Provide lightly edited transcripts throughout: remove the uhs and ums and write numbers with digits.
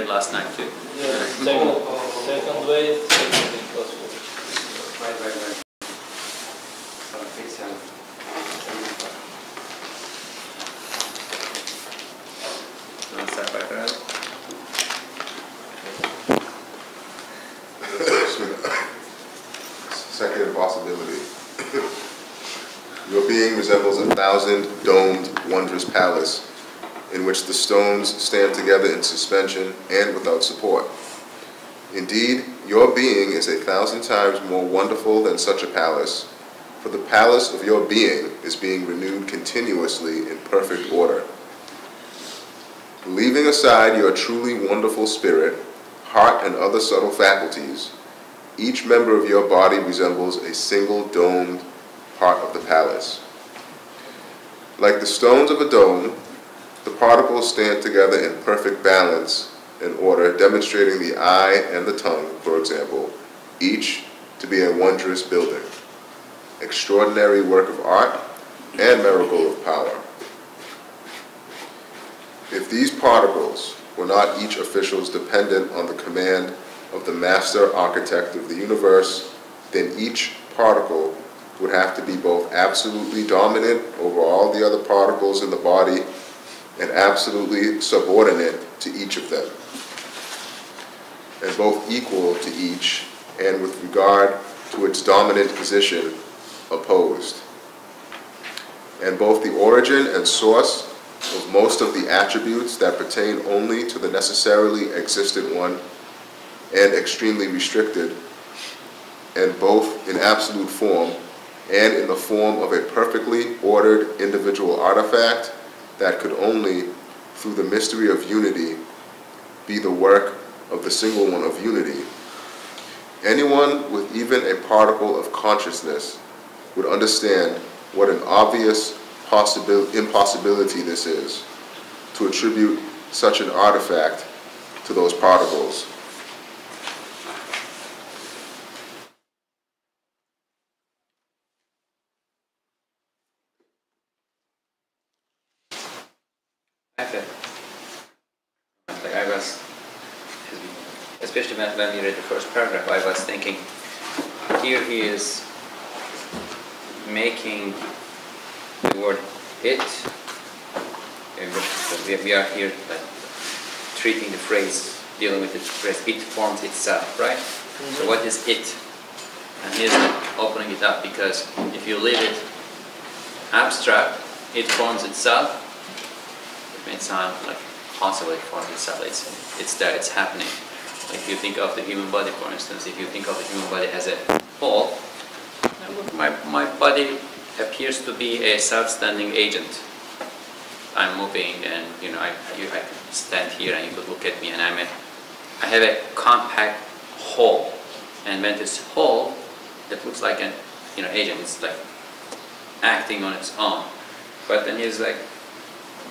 here last night too. Yeah, second way, second impossible. Right. You want to start by Farad? Second impossibility. Your being resembles 1,000 domed, wondrous palace in which the stones stand together in suspension and without support. Indeed, your being is 1,000 times more wonderful than such a palace, for the palace of your being is being renewed continuously in perfect order. Leaving aside your truly wonderful spirit, heart, and other subtle faculties, each member of your body resembles a single domed part of the palace. Like the stones of a dome, the particles stand together in perfect balance and order, demonstrating the eye and the tongue, for example, each to be a wondrous building, extraordinary work of art, and miracle of power. If these particles were not each officials dependent on the command of the master architect of the universe, then each particle would have to be both absolutely dominant over all the other particles in the body and absolutely subordinate to each of them, and both equal to each, and with regard to its dominant position, opposed. And both the origin and source of most of the attributes that pertain only to the necessarily existent one and extremely restricted, and both in absolute form and in the form of a perfectly ordered individual artifact that could only, through the mystery of unity, be the work of the single one of unity. Anyone with even a particle of consciousness would understand what an obvious impossibility this is, to attribute such an artifact to those particles. I was, especially when we read the first paragraph, I was thinking, here he is making the word it, we are here like treating the phrase, dealing with the phrase, it forms itself, right? Mm-hmm. So what is it? And he's like opening it up, because if you leave it abstract, it forms itself, it may sound like possible it forms itself, it's there, it's happening. Like if you think of the human body, for instance, if you think of the human body as a whole, my body appears to be a self-standing agent. I'm moving, and I could stand here and you could look at me, and I have a compact whole. And when this whole, it looks like an agent, it's like acting on its own. But then he's like,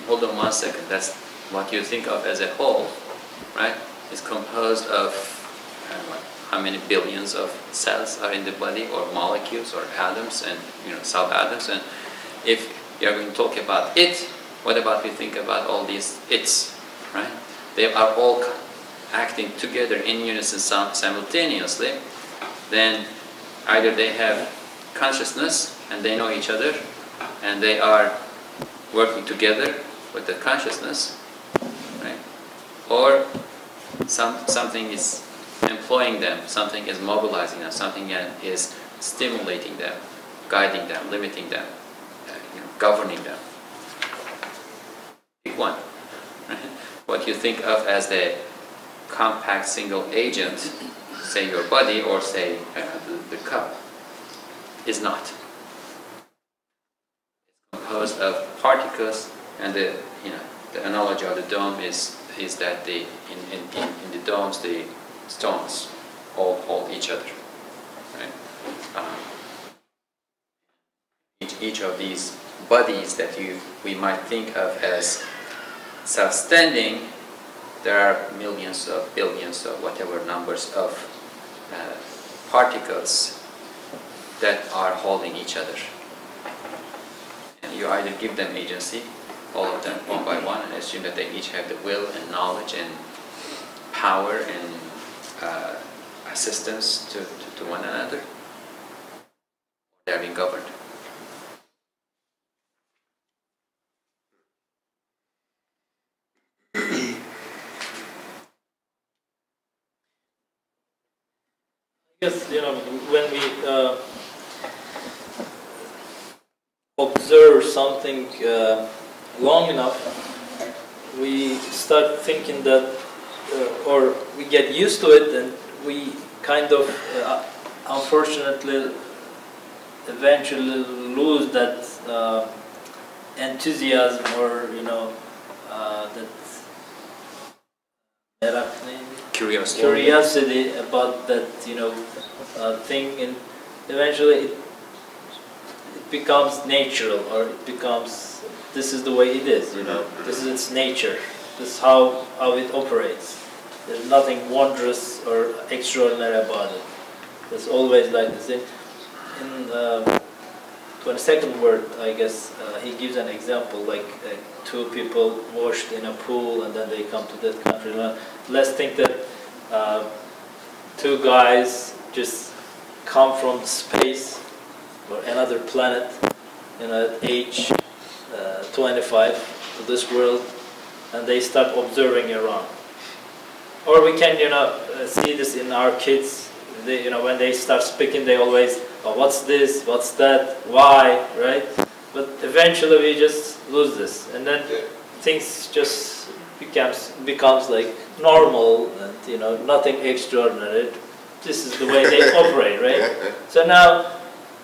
hold on 1 second, that's what you think of as a whole, right? It's composed of how many billions of cells are in the body, or molecules, or atoms, and sub-atoms. And if you're going to talk about it, what about we think about all these its, right? They are all acting together in unison simultaneously. Then either they have consciousness and they know each other, and they are working together with the consciousness, right? Or something is employing them, something is mobilizing them, something is stimulating them, guiding them, limiting them, governing them. Pick one. Right? What you think of as the compact single agent, say your body, or say the cup, is not. It's composed of particles, and the analogy of the dome is that in the domes the stones all hold each other, right? Each of these bodies that we might think of as self-standing, there are millions of billions of whatever numbers of particles that are holding each other. And you either give them agency, all of them one by one, and assume that they each have the will and knowledge and power and assistance to one another. They are being governed. Yes, when we observe something long enough, we start thinking that, or we get used to it, and we kind of, unfortunately, eventually lose that enthusiasm, or that curiosity about that thing, and eventually it becomes natural, or it becomes, this is the way it is, this is its nature, this is how it operates. There's nothing wondrous or extraordinary about it. It's always like this. In 22nd word, I guess, he gives an example, like two people washed in a pool and then they come to that country. Let's think that two guys just come from space or another planet at age 25 to this world, and they start observing around. Or we can, see this in our kids. They, when they start speaking, they always, oh, what's this? What's that? Why? Right? But eventually we just lose this, and then things just becomes like normal, and nothing extraordinary. This is the way they operate, right? So now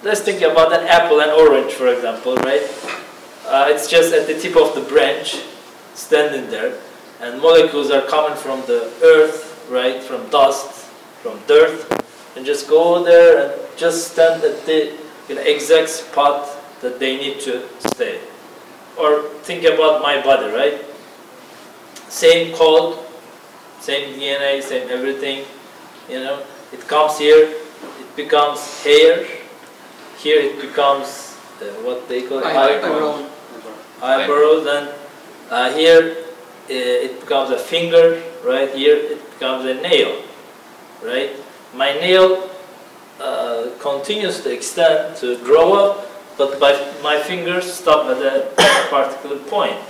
let's think about an apple and orange, for example, right? It's just at the tip of the branch, standing there, and molecules are coming from the earth, right? From dust, from dirt, and just go there and just stand at the exact spot that they need to stay. Or think about my body, right? Same code, same DNA, same everything. It comes here, it becomes hair. Here it becomes what they call eyebrows, and here it becomes a finger. Right here it becomes a nail. Right. My nail continues to extend, to grow up, but my fingers stop at a particular point.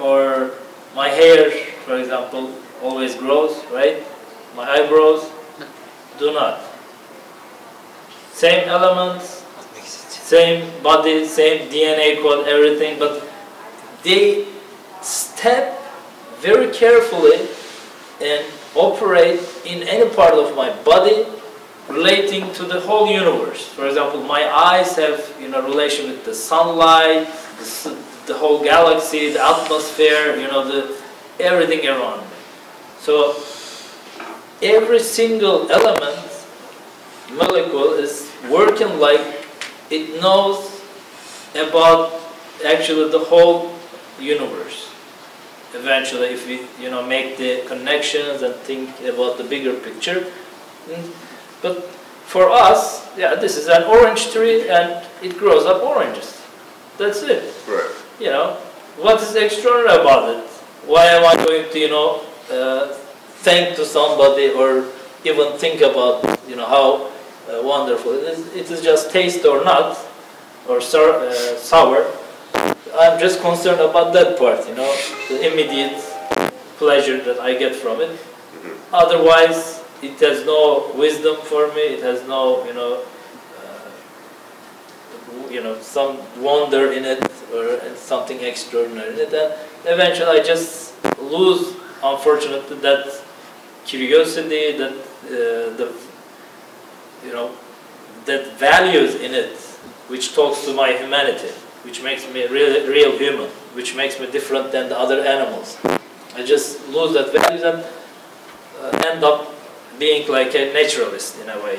Or my hair, for example, always grows, right? My eyebrows do not. Same elements, same body, same DNA code, everything, but they step very carefully and operate in any part of my body relating to the whole universe. For example, my eyes have relation with the sunlight, the whole galaxy, the atmosphere, everything around me. So every single element, molecule, is working like it knows about actually the whole universe. Eventually, if we make the connections and think about the bigger picture. But for us, yeah, this is an orange tree and it grows up oranges. That's it. Right. What is extraordinary about it? Why am I going to thank to somebody or even think about how wonderful it is? It is just taste or not, or sour. I'm just concerned about that part, the immediate pleasure that I get from it. Otherwise, it has no wisdom for me. It has no, some wonder in it or something extraordinary in it. And eventually, I just lose, unfortunately, that curiosity, that that values in it, which talks to my humanity, which makes me real human, which makes me different than the other animals. I just lose that values and end up being like a naturalist in a way,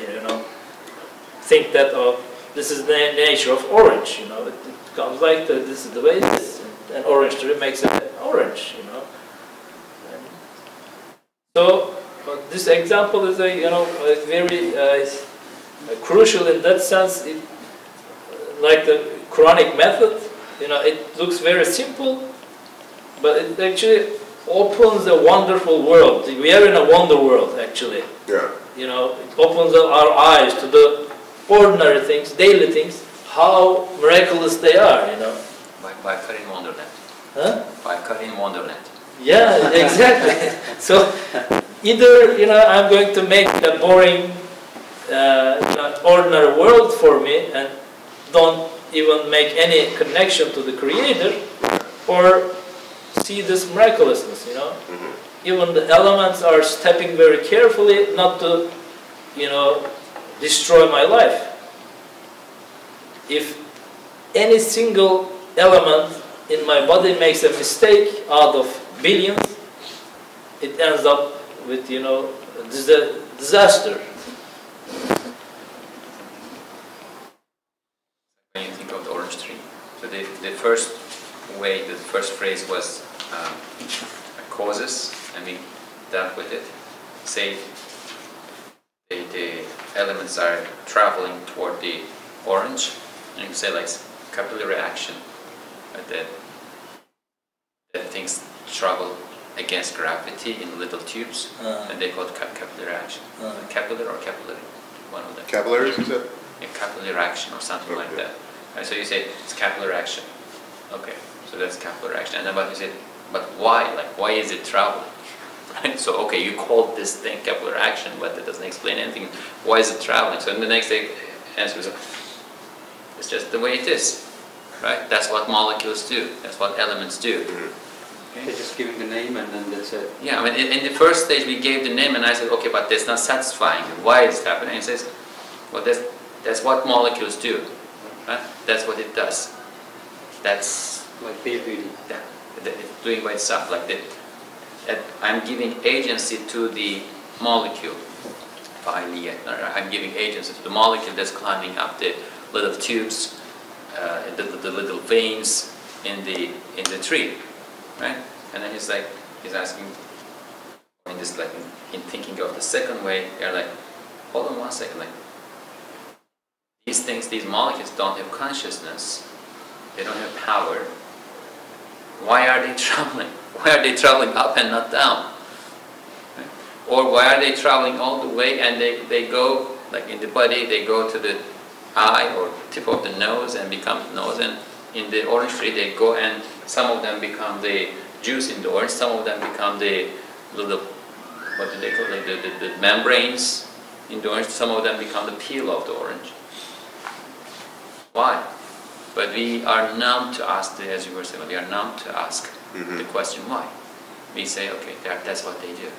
Think that, oh, this is the nature of orange, It comes like that, this is the way it is. An orange tree makes it orange, And so this example is a very crucial in that sense. Like the Quranic method, it looks very simple, but it actually opens a wonderful world. We are in a wonder world, actually. Yeah. You know, it opens up our eyes to the ordinary things, daily things, how miraculous they are, you know. By cutting Wonderland. Huh? By cutting Wonderland. Yeah, exactly. So either, you know, I'm going to make a boring, you know, ordinary world for me and don't even make any connection to the Creator, or see this miraculousness, you know. Even the elements are stepping very carefully not to, you know, destroy my life. If any single element in my body makes a mistake out of billions, it ends up with, you know, disaster. When you think of the orange tree, so the first way, the first phrase was causes, and we dealt with it. Say the elements are traveling toward the orange, and you say like capillary action, right? That things travel against gravity in little tubes, and they call it capillary action. Capillary or capillary? One of them. Capillaries, you said? Yeah, capillary action or something like that. Right, so you say it's capillary action. Okay, so that's capillary action. And then what you say, but why? Like, why is it traveling? Right? So, okay, you called this thing capillary action, but that doesn't explain anything. Why is it traveling? So, in the next answer is, it's just the way it is. Right? That's what molecules do. That's what elements do. They're just giving the name and then that's it. Yeah, I mean, in the first stage we gave the name, and I said, okay, but that's not satisfying. Why is it happening? And he says, well, that's what molecules do. Right? That's what it does. That's Like their duty. it's doing by itself. Like that, I'm giving agency to the molecule. I'm giving agency to the molecule that's climbing up the little tubes, the little veins in the tree, right? And then he's asking, in this, like in thinking of the second way, they're like, hold on one second, like these things, these molecules don't have consciousness, they don't have power. Why are they traveling? Why are they traveling up and not down? Right? Or why are they traveling all the way and they go, like in the body, they go to the eye or tip of the nose and become nose, and in the orange tree they go and some of them become the juice in the orange, some of them become the little, what do they call it, the membranes in the orange, some of them become the peel of the orange. Why? But we are numb to ask, as you were saying, we are numb to ask the question why. We say, okay, that's what they do.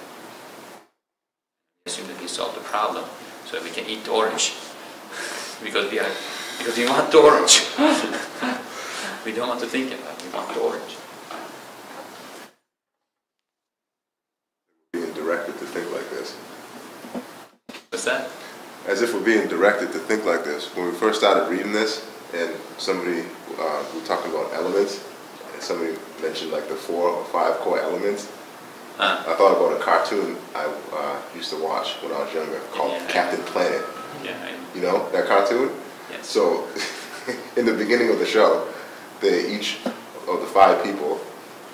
Assume that we solve the problem, so we can eat the orange. because we want the orange. We don't want to think about it, we want the orange. Being directed to think like this. What's that? As if we're being directed to think like this. When we first started reading this, and somebody, we were talking about elements, and somebody mentioned like the 4 or 5 core elements. I thought about a cartoon I used to watch when I was younger called Captain Planet. Yeah. You know that cartoon? Yes. So, in the beginning of the show, each of the 5 people,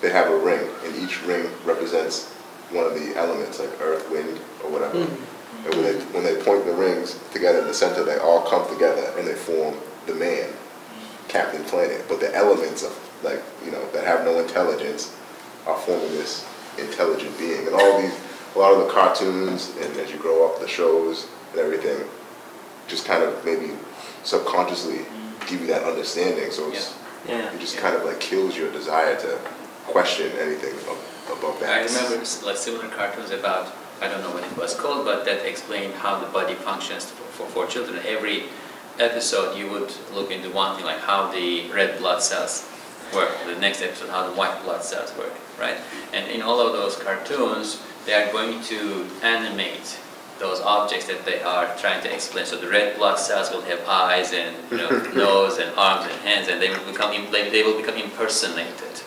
they have a ring, and each ring represents one of the elements, like earth, wind, or whatever. And when they point the rings together in the center, they all come together and they form the man, Captain Planet. But the elements of, like, you know, that have no intelligence are forming this intelligent being. And a lot of the cartoons, and as you grow up, the shows and everything, just kind of maybe subconsciously give you that understanding. So it's, it just kind of like kills your desire to question anything above that. I remember like similar cartoons about, I don't know what it was called, but that explained how the body functions for children. Every episode you would look into one thing, like how the red blood cells work. The next episode, how the white blood cells work, right? And in all of those cartoons, they are going to animate those objects that they are trying to explain. So the red blood cells will have eyes and, you know, nose and arms and hands, and they will become impersonated.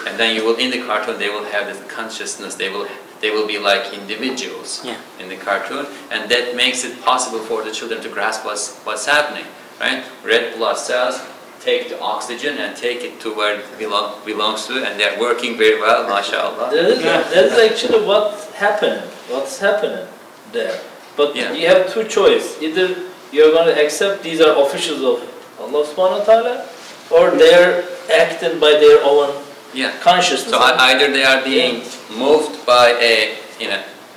And then you will, in the cartoon, they will have this consciousness. They will be like individuals in the cartoon, and that makes it possible for the children to grasp what's happening, right? Red blood cells take the oxygen and take it to where it belongs to, and they're working very well, mashallah. That's actually what's happening there. But Yeah. you have two choices. Either you're going to accept these are officials of Allah subhanahu wa ta'ala, or they're acting by their own consciousness. So either they are being moved by a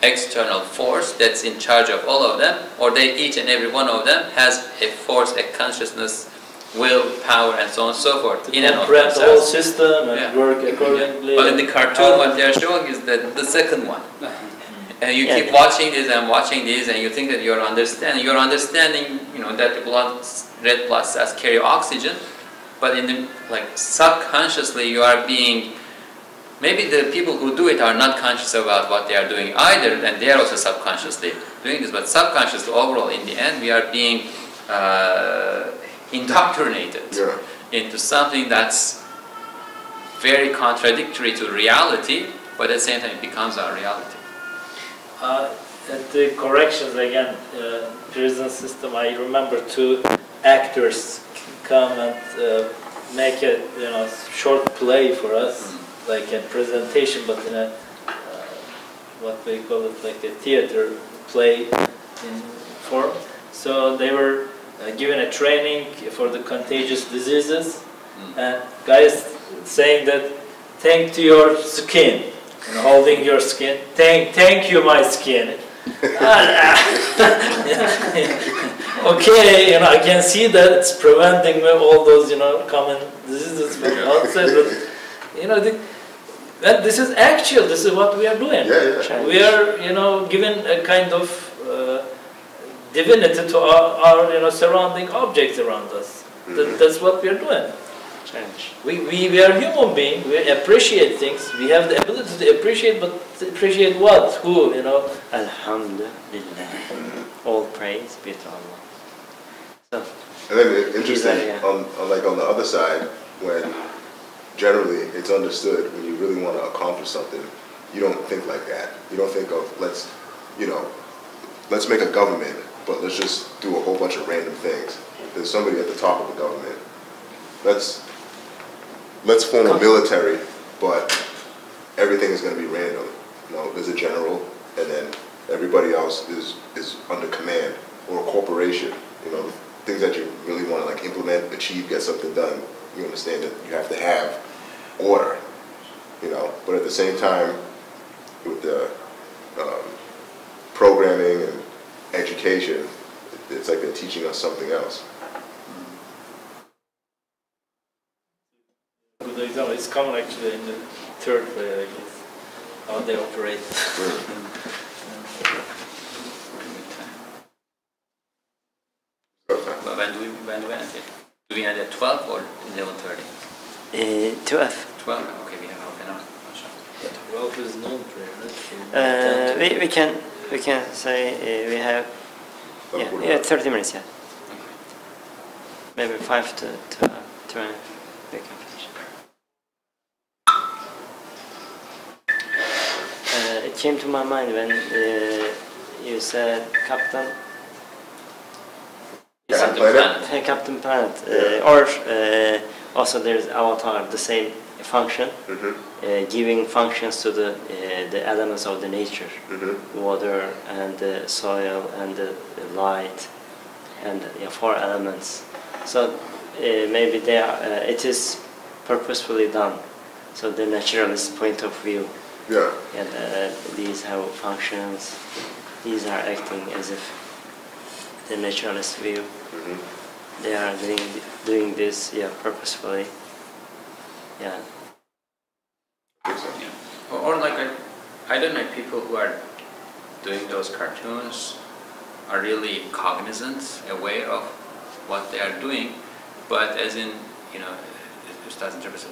external force that's in charge of all of them, or they each and every one of them has a force, a consciousness, will, power, and so on and so forth. To comprehend the whole system and work accordingly. But in the cartoon, what they are showing is that the second one. And you keep watching this and watching this, and you think that you're understanding. You're understanding, that the red blood cells carry oxygen, but in the subconsciously you are being. Maybe the people who do it are not conscious about what they are doing either, and they are also subconsciously doing this. But subconsciously, overall, in the end, we are being indoctrinated into something that's very contradictory to reality, but at the same time, it becomes our reality. At the corrections again, prison system, I remember two actors come and make a short play for us, like a presentation, but in a what we call it, like a theater play in form. So they were given a training for the contagious diseases, and guys saying that thank to your skin. Holding your skin, thank you, my skin. Okay, I can see that it's preventing all those, common diseases from outside. But, this is actual. This is what we are doing. We are, given a kind of divinity to our surrounding objects around us. That's what we are doing. We are human beings. We appreciate things. We have the ability to appreciate, but to appreciate what? Who? Alhamdulillah. All praise be to Allah. So, and then interesting, on the other side, when generally it's understood when you really want to accomplish something, you don't think like that. You don't think of let's make a government, but let's just do a whole bunch of random things. There's somebody at the top of the government. Let's form a military, but everything is going to be random. There's a general, and then everybody else is under command, or a corporation. Things that you really want to implement, achieve, get something done. You understand that you have to have order. But at the same time, with the programming and education, it's like they're teaching us something else. Good example. It's common actually in the third way, I guess, how they operate. When do we end it? Do we end at 12 or 11:30? 12. 12. Okay, we have half an hour. 12 is noon prayer. We can say we have 30 minutes. Yeah. Maybe 5 to 20. We can finish. It came to my mind when you said Captain. Captain Planet, or also there's Avatar, the same function, giving functions to the elements of the nature, water and the soil and the light, and 4 elements. So maybe it is purposefully done. So the naturalist point of view. And these have functions. These are acting as if the naturalist view. They are doing this, purposefully. Or I don't know if people who are doing those cartoons are really cognizant, aware of what they are doing, but as in, Ustaz interprets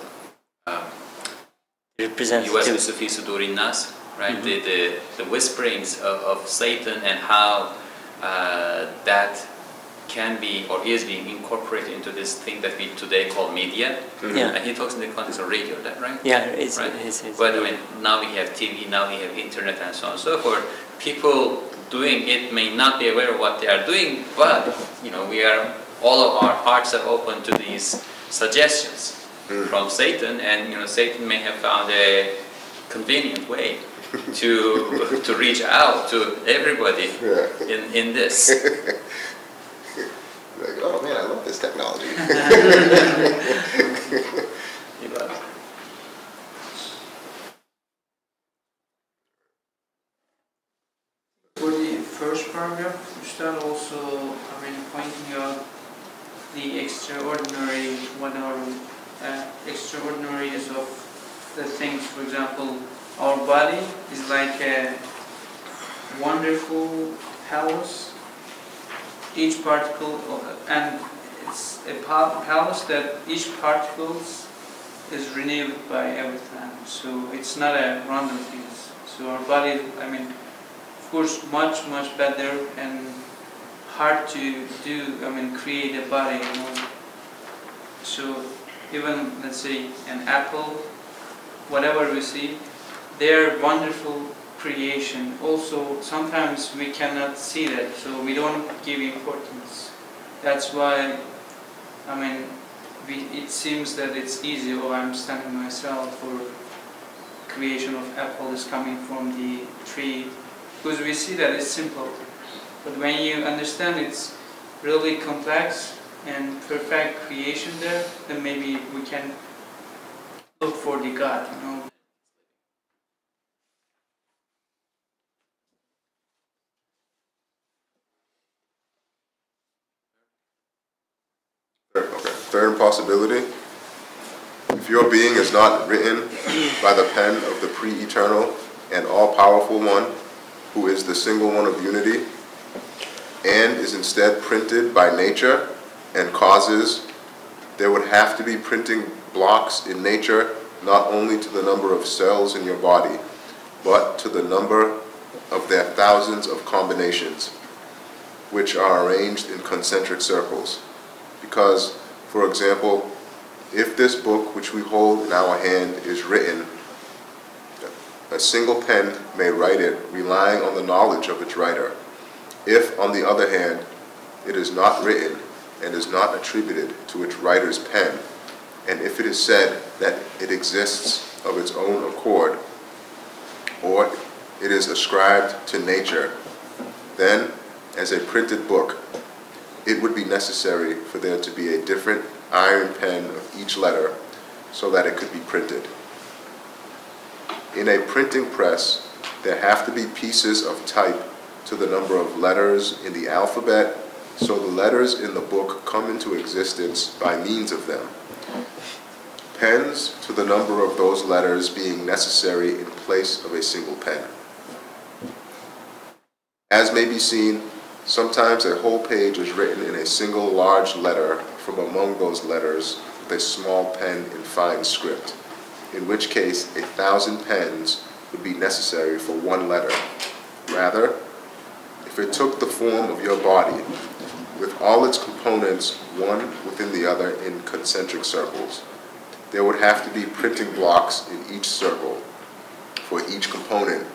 right? The whisperings of Satan and how that can be or is being incorporated into this thing that we today call media. And he talks in the context of radio, that right? It's right. But now we have TV, now we have internet, and so on and so forth. People doing it may not be aware of what they are doing, but all of our hearts are open to these suggestions from Satan, and Satan may have found a convenient way to reach out to everybody in this. Like, oh man, I love this technology. For the first paragraph, you start also, pointing out the extraordinary, extraordinaries of the things. For example, our body is like a wonderful palace. Each particle, and it's a palace that each particle is renewed by every time. So it's not a random thing. So our body, of course, much better and hard to do. Create a body. So even, let's say, an apple, whatever we see, they're wonderful creation. Also, sometimes we cannot see that, so we don't give importance. That's why, it seems that it's easy. Oh, I'm standing myself, or creation of apple is coming from the tree, because we see that it's simple. But when you understand it's really complex and perfect creation there, then maybe we can look for the God, Okay. Third impossibility. If your being is not written by the pen of the pre-eternal and all-powerful one, who is the single one of unity, and is instead printed by nature and causes, there would have to be printing blocks in nature, not only to the number of cells in your body, but to the number of their thousands of combinations, which are arranged in concentric circles. Because, for example, if this book which we hold in our hand is written, a single pen may write it relying on the knowledge of its writer. If, on the other hand, it is not written and is not attributed to its writer's pen, and if it is said that it exists of its own accord, or it is ascribed to nature, then, as a printed book, it would be necessary for there to be a different iron pen of each letter so that it could be printed. In a printing press, there have to be pieces of type to the number of letters in the alphabet, so the letters in the book come into existence by means of them. Pens to the number of those letters being necessary in place of a single pen. As may be seen, sometimes a whole page is written in a single large letter from among those letters with a small pen in fine script, in which case 1,000 pens would be necessary for one letter. Rather, if it took the form of your body, with all its components one within the other in concentric circles, there would have to be printing blocks in each circle for each component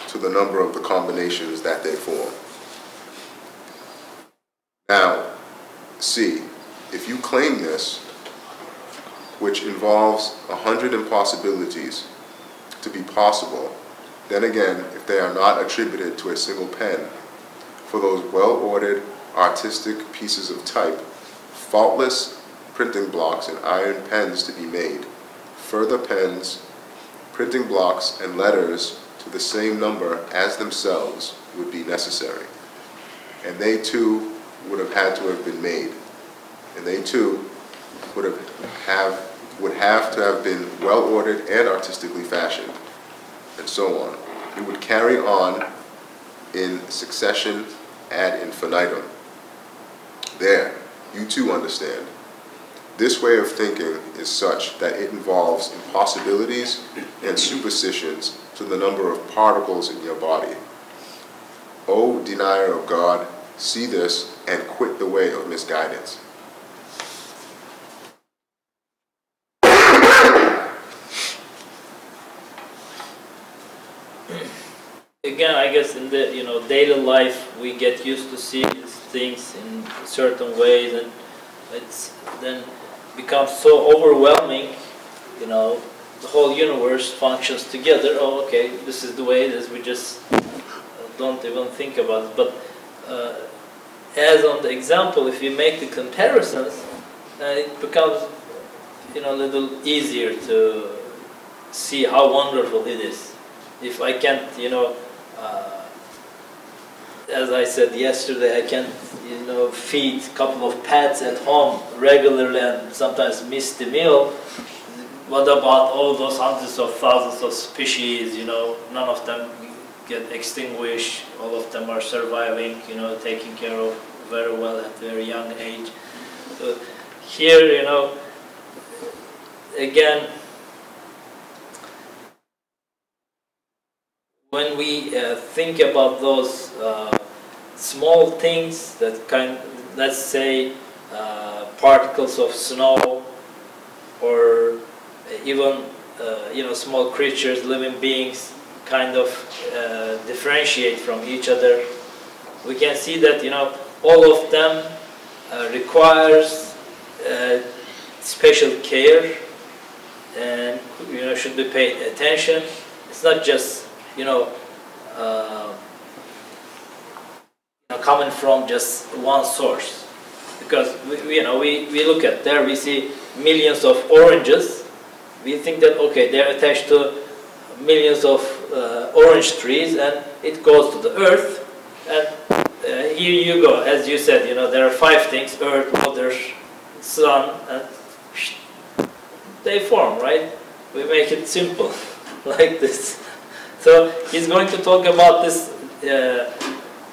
to the number of the combinations that they form. Now, see, if you claim this, which involves 100 impossibilities to be possible, then again, if they are not attributed to a single pen, for those well-ordered, artistic pieces of type, faultless printing blocks and iron pens to be made, further pens, printing blocks, and letters to the same number as themselves would be necessary. And they too would have had to have been made. And they too would have to have been well-ordered and artistically fashioned, and so on. It would carry on in succession ad infinitum. There, you too understand. This way of thinking is such that it involves impossibilities and superstitions to the number of particles in your body. O denier of God, see this and quit the way of misguidance. Again, I guess in the daily life we get used to seeing these things in certain ways, and it's then becomes so overwhelming, you know, the whole universe functions together. Oh, okay, this is the way it is. We just don't even think about it. But as on the example, if you make the comparisons, it becomes, you know, a little easier to see how wonderful it is. If I can't, you know, as I said yesterday, I can, you know, feed a couple of pets at home regularly and sometimes miss the meal. What about all those hundreds of thousands of species, you know, none of them get extinguished, all of them are surviving, you know, taken care of very well at a very young age. So here, you know, again, when we think about those small things that let's say particles of snow, or even you know, small creatures, living beings, kind of differentiate from each other. We can see that, you know, all of them requires special care, and, you know, should be paid attention. It's not just, you know, coming from just one source, because we look at there, we see millions of oranges. We think that, okay, they're attached to millions of orange trees, and it goes to the earth. And here you go, as you said, you know, there are 5 things: earth, water, sun, and they form, right? We make it simple, like this. So he's going to talk about this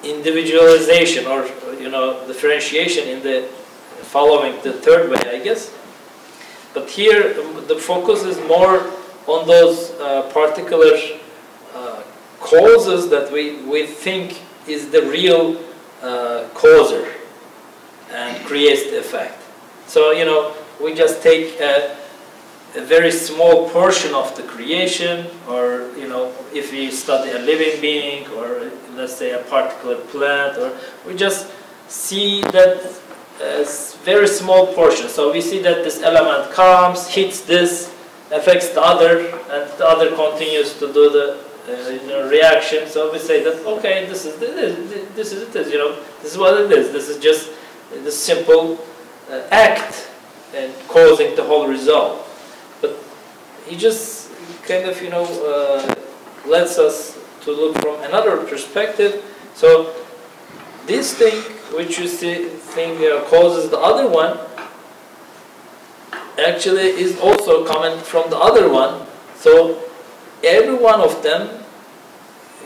individualization, or, you know, differentiation in the following, the third way, I guess. But here the focus is more on those particular causes that we think is the real causer and creates the effect. So, you know, we just take a very small portion of the creation, or, you know, if we study a living being, or let's say a particular plant, or we just see that as very small portion. So we see that this element comes, hits this, affects the other, and the other continues to do the you know, reaction. So we say that, okay, this is it, you know, this is what it is. This is just the simple act and causing the whole result. But he just kind of, you know, lets us to look from another perspective. So this thing which you think causes the other one, actually is also coming from the other one. So every one of them,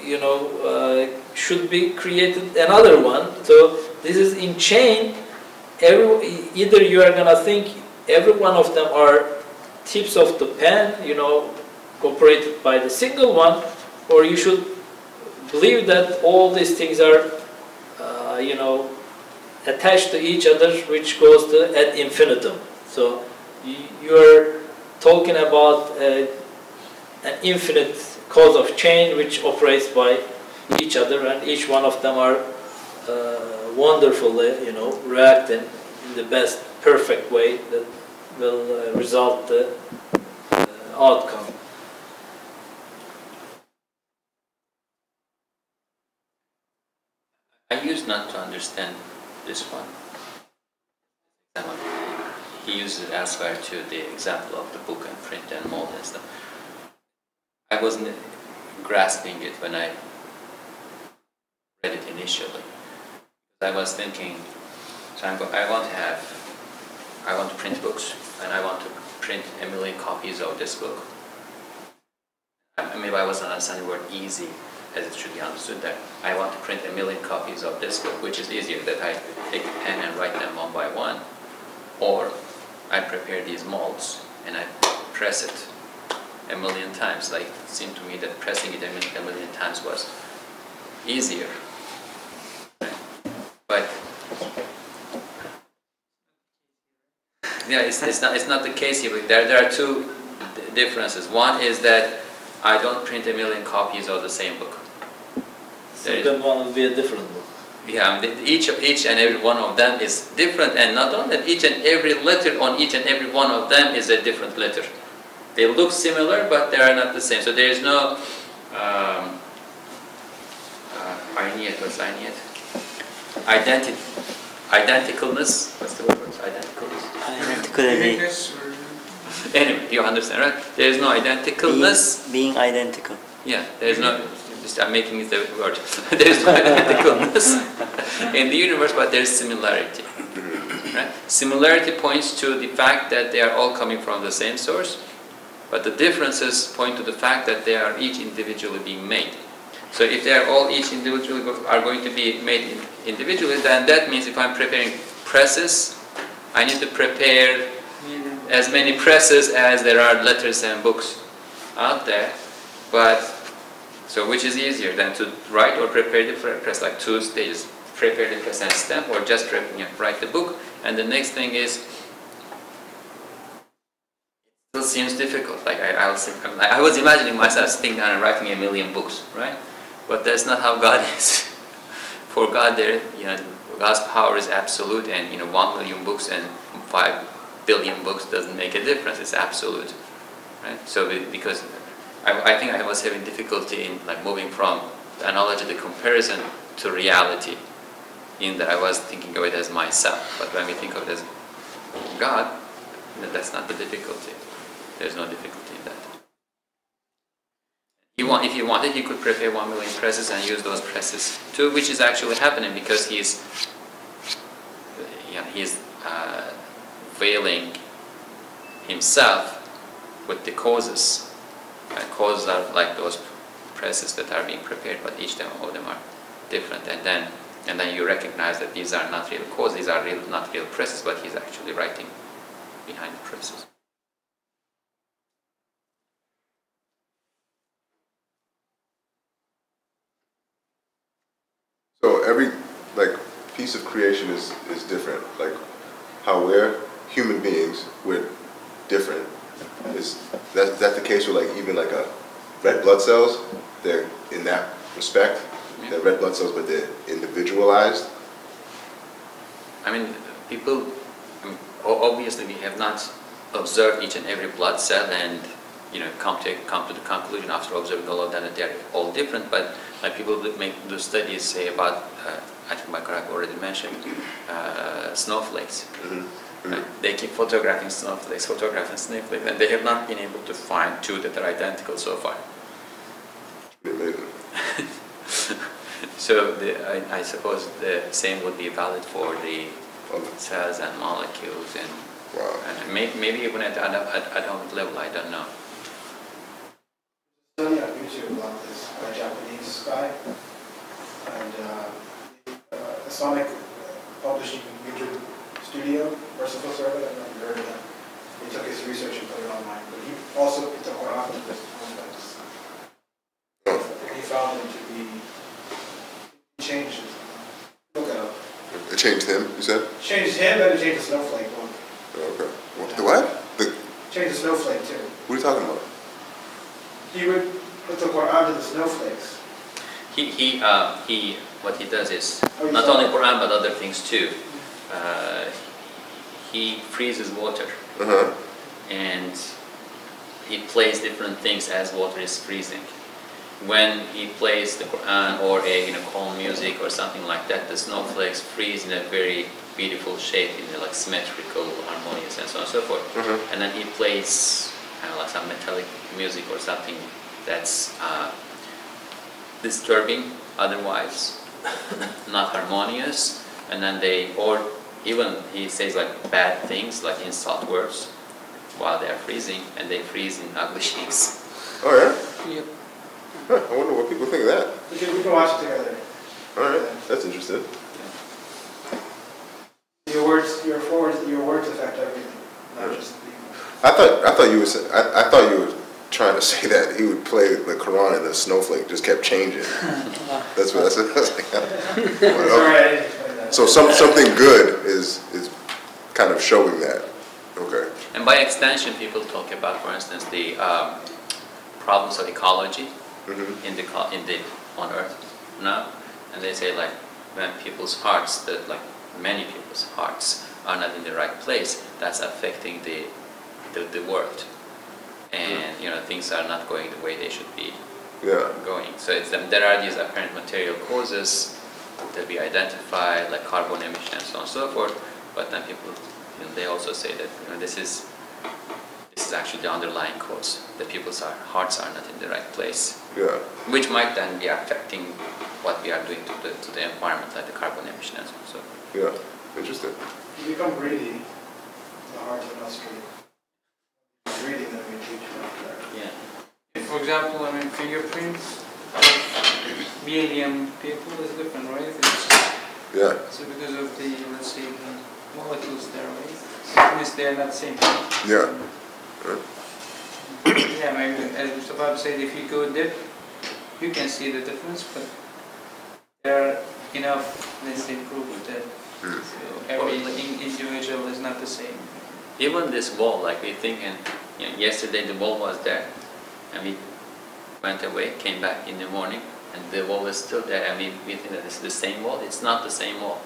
you know, should be created another one. So this is in chain. Either you are gonna think every one of them are tips of the pen, you know, cooperated by the single one, or you should believe that all these things are, you know, attached to each other, which goes to ad infinitum. So you are talking about an infinite cause of chain which operates by each other, and each one of them are wonderfully, you know, reacting in the best perfect way that will result the outcome. I used not to understand this one. He uses it elsewhere to the example of the book and print and mold and stuff. I wasn't grasping it when I read it initially. I was thinking, so I want to print books, and I want to print 1 million copies of this book. Maybe I wasn't understanding the word easy as it should be understood, that I want to print 1 million copies of this book, which is easier, that I take a pen and write them one by one, or I prepare these molds and I press it 1 million times. Like, it seemed to me that pressing it 1 million times was easier. But yeah, it's not the case here. There are 2 differences. One is that I don't print 1 million copies of the same book. Second one will be a different book. Yeah, each and every one of them is different, and not only that, each and every letter on each and every one of them is a different letter. They look similar, but they are not the same. So there is no identicalness. What's the word? Identicalness. Identicality. Anyway, you understand, right? There is no identicalness. Being identical. Yeah, there is no. I'm making it the word. There is no identicalness in the universe, but there is similarity. Right? Similarity points to the fact that they are all coming from the same source, but the differences point to the fact that they are each individually being made. So if they are all each individually are going to be made individually, then that means if I'm preparing presses, I need to prepare as many presses as there are letters and books out there. But so which is easier than to write or prepare the press, like 2 stages? Prepare the press and stamp, or just write the book. And the next thing is, it still seems difficult. Like I was imagining myself sitting down and writing 1,000,000 books, right? But that's not how God is. For God, God's power is absolute, and 1,000,000 books and 5 billion books doesn't make a difference. It's absolute, right? So because I think I was having difficulty in moving from the analogy, the comparison, to reality, in that I was thinking of it as myself. But when we think of it as God, that's not the difficulty. There's no difficulty in that. If he wanted, he could prepare 1,000,000 presses and use those presses too, which is actually happening because he's veiling himself with the causes. Causes are like those presses that are being prepared, but each of them are different. And then you recognize that these are not real causes; these are not real presses, but he's actually writing behind the presses. So every piece of creation is different. Like how we're human beings, we're different. Is that the case with even a red blood cells? They're in that respect. They're red blood cells, but they're individualized. I mean, people. Obviously, we have not observed each and every blood cell and come to the conclusion after observing all of them that they're all different. But people do studies, say about I think my colleague already mentioned snowflakes. Right? They keep photographing snowflakes, and they have not been able to find 2 that are identical so far. So I suppose the same would be valid for the cells and molecules, and maybe even at atomic level. I don't know. Study on YouTube about this Japanese guy, and Islamic Publishing YouTube Studio, Merciful Servant. I don't know if you heard of that. He took his research and put it online, but he also put the Qur'an into this context. He found him to be changed. Look it up. It changed him, you said? Changed him, and it changed the snowflake one. Okay. The what? Changed the snowflake too. What are you talking about? He would put the Qur'an to the snowflakes. What he does is not only Quran but other things too. He freezes water, and he plays different things as water is freezing. When he plays the Quran or a calm music or something like that, the snowflakes freeze in a very beautiful shape, in a symmetrical, harmonious, and so on and so forth. And then he plays some metallic music or something that's disturbing, otherwise not harmonious, and then even he says bad things, like insult words, while they're freezing, and they freeze in ugly shapes. Oh yeah? Yep. Huh, I wonder what people think of that. We can watch it together. Alright, that's interesting. Your words affect everything, not just the people. I thought you were trying to say that he would play the Quran and the snowflake just kept changing. That's what I said. I was like, Sorry, so something good is kind of showing that. Okay. And by extension, people talk about, for instance, the problems of ecology on Earth now, and they say when people's hearts, that like many people's hearts, are not in the right place, that's affecting the world, and things are not going the way they should be going. So there are these apparent material causes that we identify, like carbon emission and so on and so forth. But then people, they also say that this is actually the underlying cause, that people's hearts are not in the right place, which might then be affecting what we are doing to the environment, like the carbon emission and so on. So Interesting. If you become greedy, the hearts are not straight. Greedy, then we teach you. For example, fingerprints of billion people is different, right? So because of the, let's say, the molecules there, right? Since they are not the same. Maybe as Mustafa said, if you go deep, you can see the difference, but there are enough, let's say, proof that every individual is not the same. Even this wall, like we think, and yesterday the wall was there, and we went away, came back in the morning, and the wall is still there, and we think that it's the same wall. It's not the same wall,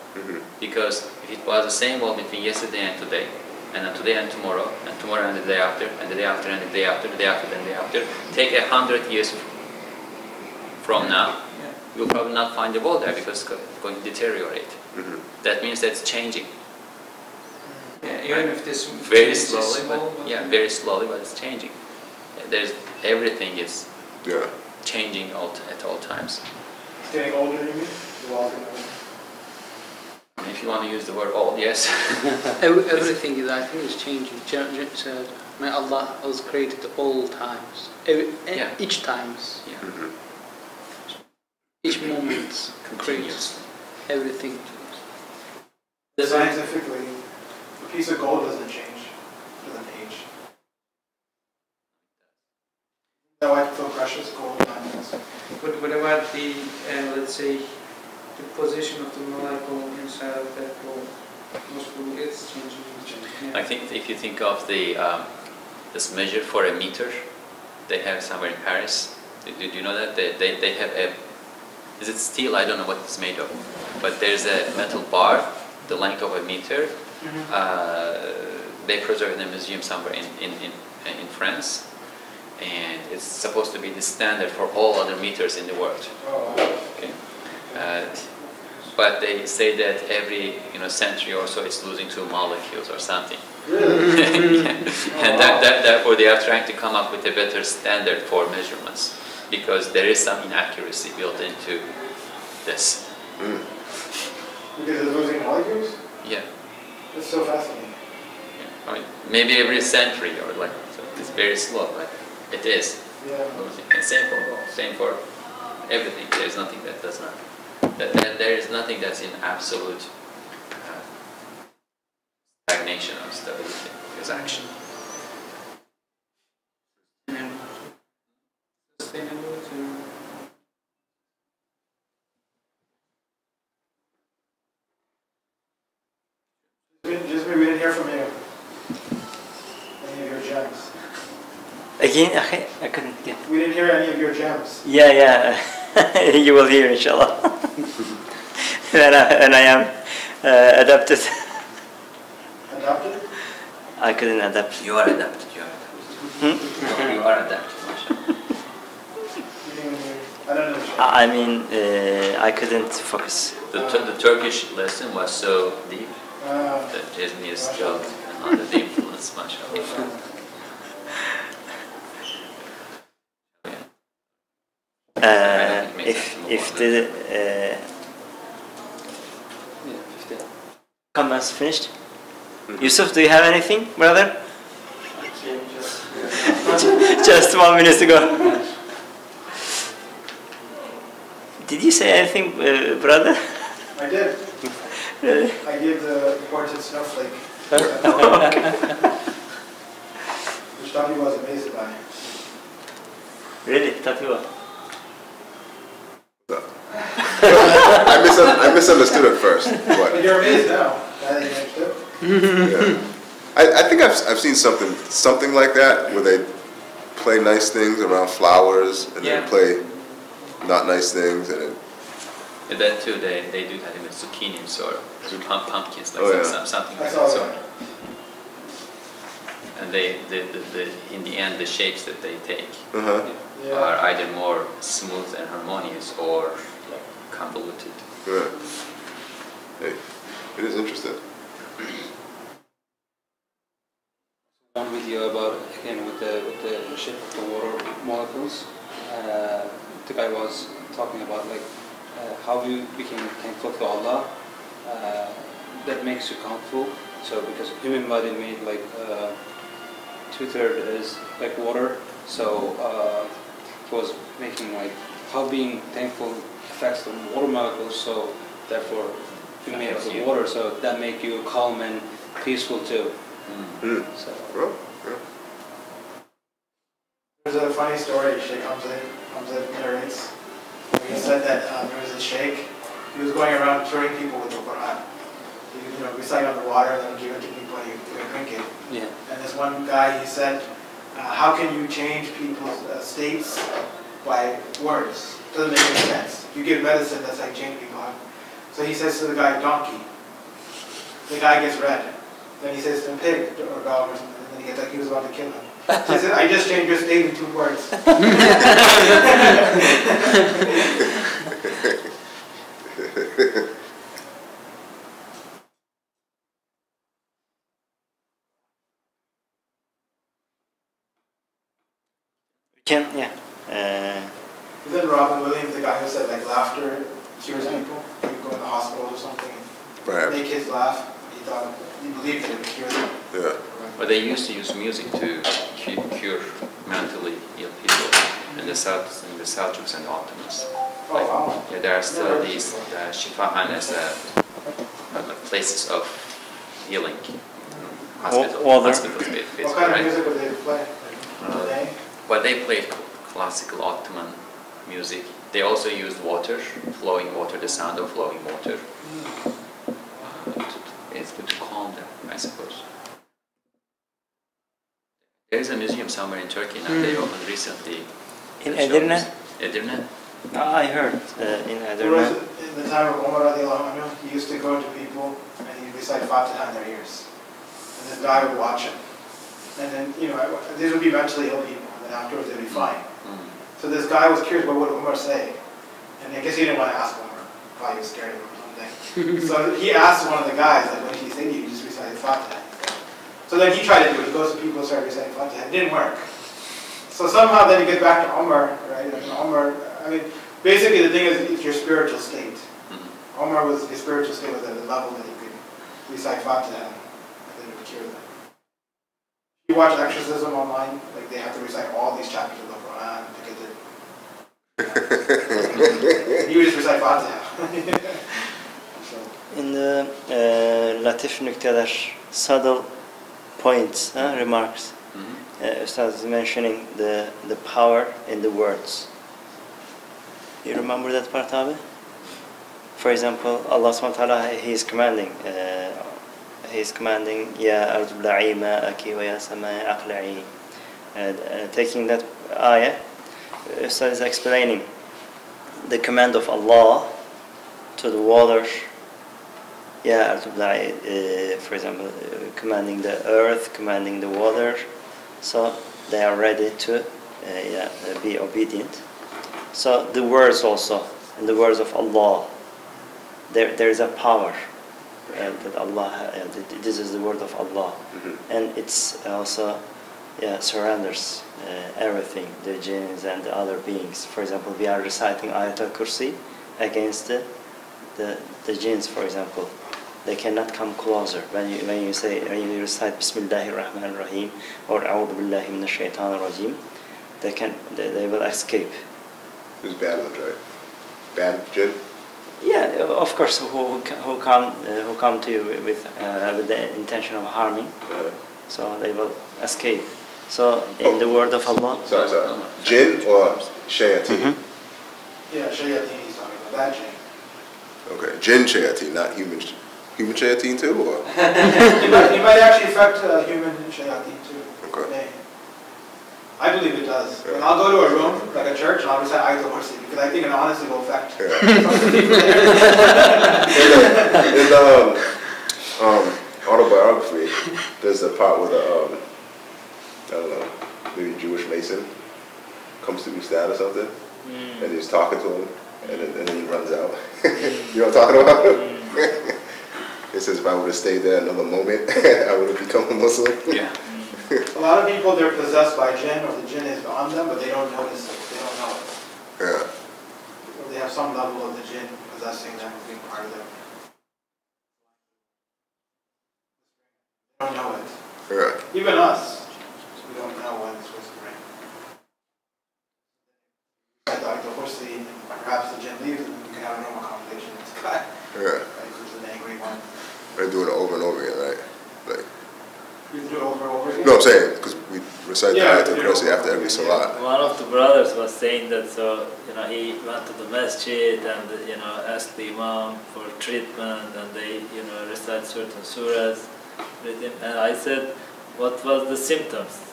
because if it was the same wall between yesterday and today, and then today and tomorrow and the day after, and the day after and the day after, the day after and the day after, take 100 years from now, you'll probably not find the wall there because it's going to deteriorate. That means that it's changing. Even if this very slowly, very slowly, but it's changing. Everything is changing at all times. It's getting older, you mean? The wall's getting older. If you want to use the word old, yes. Everything is, I think, is changing. May Allah was created all times, each times, each moment creates everything. Scientifically, a piece of gold doesn't change, doesn't age. Is that why it's so precious, gold, diamonds? But what about the, let's say, the position of the molecule inside of that gold? Most probably it's changing. I think if you think of this measure for a meter, they have somewhere in Paris. Do you know that? They have a, is it steel? I don't know what it's made of. But there's a metal bar, the length of a meter. They preserve in a museum somewhere in France. And it's supposed to be the standard for all other meters in the world. Okay. But they say that every century or so it's losing 2 molecules or something. Really? And therefore they are trying to come up with a better standard for measurements, because there is some inaccuracy built into this. Because it's losing molecules? Yeah. It's so fascinating. I mean, maybe every century or like, so it's very slow, but it is. Losing. And same for everything. There's nothing that does not. There is nothing that's in absolute stagnation or stability. There's action. And sustainability. Just we didn't hear from you. Any of your gems. Again, I couldn't get. We didn't hear any of your gems. Yeah. You will hear, inshallah. when I am adapted. Adopted? I couldn't adapt. You are adapted. You are adapted. I don't understand. I mean, I couldn't focus. The Turkish lesson was so deep that Jasmine felt under the influence, mashallah. If the comments finished, Yusuf, do you have anything, brother? Just 1 minute ago. Did you say anything, brother? I did. I gave the important snowflake. Which Tommy was amazed by. Really, Tatua? I misunderstood at first. But you're amazed now. Now that you understood. I think I've seen something like that where they play nice things around flowers and then play not nice things, and But that too, they do that with zucchinis or pumpkins, like something like That's that all sort. right. And in the end, the shapes that they take Yeah. are either more smooth and harmonious or like convoluted. Right. Hey, it is interesting. One video about, again, with the shape of the water molecules. The guy was talking about like how you became thankful to Allah. That makes you countful. So because human body made like 2/3 is like water. So he was making like how being thankful affects the water molecules. So therefore, you made of the water. So that make you calm and peaceful too. So. Well, yeah. There's a funny story Sheikh Hamza narrates. He said that there was a sheikh, he was going around curing people with the Qur'an. He would recite on the water and then give it to people and he would drink it. Yeah. And this one guy, he said, how can you change people's states by words? Doesn't make any sense. You give medicine, that's like changing people. So he says to the guy, donkey. The guy gets red. Then he says to him, pig or dog or something. And then he gets like he was about to kill him. He said, I just changed your state in 2 words. Then Robin Williams, the guy who said like laughter cures people. You go in the hospital or something and make kids laugh. He believed it would cure them. Yeah. But they used to use music to cure mentally ill people in the Seljuks and Ottomans. Oh, wow. Yeah, there are still these shifahanas, places of healing. Hospitals, basically, What kind of right? music would they play? Well, they played classical Ottoman music. They also used water, flowing water, the sound of flowing water. It's good to calm them, I suppose. There is a museum somewhere in Turkey now. They opened recently. In Edirne? Edirne? I heard in Edirne. In the time of Umar radiallahu anhu, he used to go to people and he'd recite Fatiha in their ears. And this guy would watch him. And then, these would be mentally ill people, and then afterwards they'd be fine. So this guy was curious about what Umar say. And I guess he didn't want to ask Umar. Probably was scared of him or something. So he asked one of the guys, like, what did he say? You just recited Fatiha. So then he tried to do it. He goes to people and started reciting Fatiha. It didn't work. So somehow then he gets back to Umar, right? And Umar, basically the thing is, it's your spiritual state. Umar was, his spiritual state was at the level that he could recite Fatiha and then it would cure them. You watch exorcism online, like they have to recite all these chapters of the Qur'an to get it. You just recite Fatiha. In the Latif nükteler, subtle points, remarks, Ustad is mentioning the power in the words. You remember that part of it? For example, Allah subhanahu wa ta'ala, He is commanding, Ya ardu bla'i ma'aki wa ya sama'i aqla'i. Taking that ayah, Ustad is explaining the command of Allah to the water. Ya ardu bla'i, for example, commanding the earth, commanding the water. So they are ready to be obedient. So the words also, and the words of Allah, there is a power that Allah, this is the word of Allah, and it's also surrenders everything, the jinns and the other beings. For example, we are reciting Ayat al-Kursi against the jinns, for example. They cannot come closer. When you recite Bismillahir Rahmanir Rahim or A'udhu Billahi Minash Shaitanir Rajim, they will escape. Who's bad ones, right? Bad jinn? Yeah, of course. Who come to you with the intention of harming, so they will escape. So in the word of Allah. Sorry. Jinn or shayateen? Yeah, shayateen he's talking about. Bad jinn. Okay, jinn shayateen, not human. Human shayateen too, or? It might actually affect human shayateen too. Okay. I believe it does. When I'll go to a room, like a church, and I'll recite Ayatul Kursi, because I think it honestly will affect some of the people there. In the autobiography, there's a part where the, I don't know, maybe Jewish Mason comes to Ustad or something, and he's talking to him, and then he runs out. You know what I'm talking about? It says, if I would have stayed there another moment, I would have become a Muslim. Yeah. A lot of people, they're possessed by jinn, or the jinn is on them, but they don't notice it. They don't know it. Yeah. Or they have some level of the jinn possessing them, being part of them. They don't know it. Yeah. Even us, we don't know when it's supposed to rain. I thought the horse, perhaps the jinn leaves, and you can have a normal conversation in the sky. Yeah. Like, who's an angry one. They're doing it over and over again, right? Like, You can do it over and over again? no, I'm saying, because we recite the Yeah, Ayatul Kursi after every salat. One of the brothers was saying that, so, you know, he went to the masjid and, you know, asked the imam for treatment, and they, you know, recite certain surahs with him. And I said, what was the symptoms?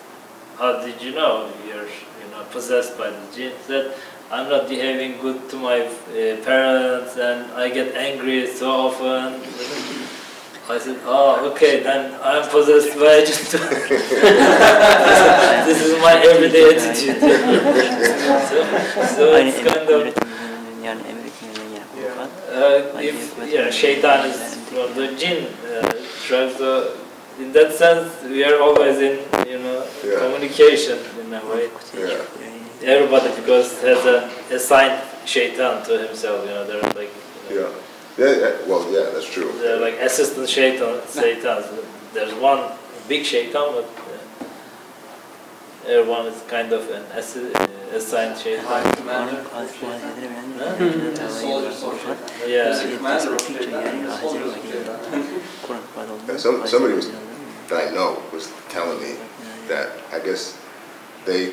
How did you know you're, you know, possessed by the jinn? He said, I'm not behaving good to my parents, and I get angry so often. I said, oh, okay, then I'm possessed by a jinn. This is my everyday attitude. so it's kind of, if shaitan is from the jinn tribe, so in that sense, we are always in, you know, communication in a way. Yeah. Everybody, because has a assigned shaitan to himself, you know, they're like, you know, Well, yeah, that's true. they're like assistant shaitans. There's one big shaitan, but everyone is kind of an assigned shaitan. Yeah. Somebody was, that I know, was telling me that I guess they,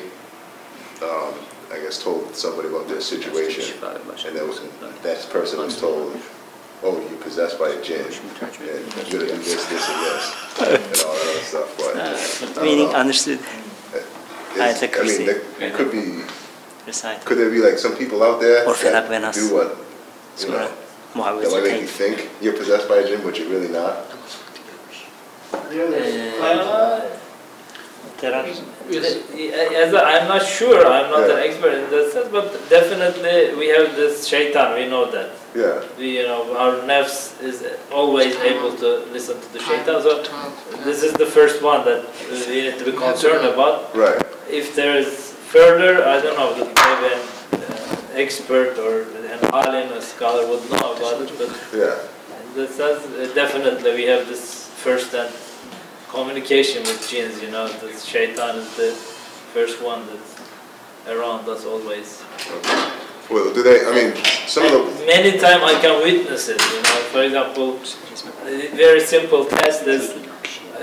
told somebody about their situation, and that person was told, oh, you're possessed by a jinn, and you're gonna do this, this, and this, and all that other stuff. But Meaning understood. It could be. Could there be like some people out there that do what, you know, that might make you think you're possessed by a jinn, but you're really not? I'm not sure, I'm not an expert in that sense, but definitely we have this shaitan, we know that. Yeah. You know, our nafs is always able to listen to the shaitan, so this is the first one that we need to be concerned about. Right. If there is further, I don't know, maybe an expert or an alim, a scholar would know about it, but in that sense, definitely we have this first-hand communication with jinns, you know, the shaitan is the first one that's around us always. Okay. Well, do they, I mean, some of the... Many times I can witness it, you know, for example, a very simple test is,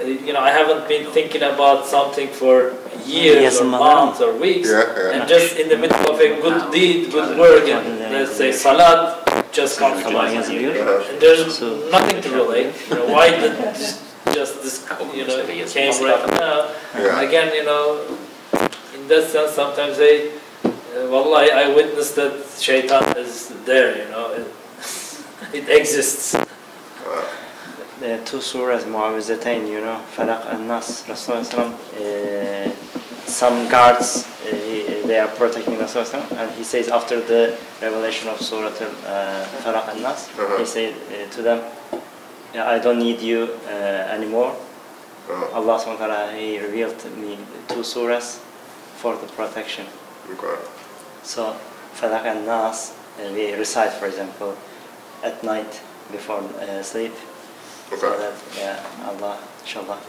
you know, I haven't been thinking about something for years or months or weeks, and just in the middle of a good deed, good work, and let's say salat, just comes to my mind. And there's nothing to relate, you know, why did this, you know, came right now. Again, you know, in that sense, sometimes I witnessed that shaitan is there, you know, it exists. The two surahs, Mu'awwidhatayn, you know, Falaq and Nas, Rasulullah, some guards, they are protecting Rasulullah, and he says after the revelation of Surah Falaq and Nas, he said to them, I don't need you anymore. Allah subhanahu wa ta'ala, He revealed to me two surahs for the protection. Okay. So, Falaq and Nas, we recite, for example, at night before sleep. Okay. So that, Allah, inshallah,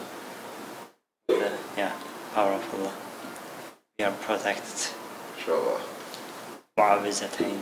the power of Allah, we are protected. Inshallah. Mu'awwidhatayn.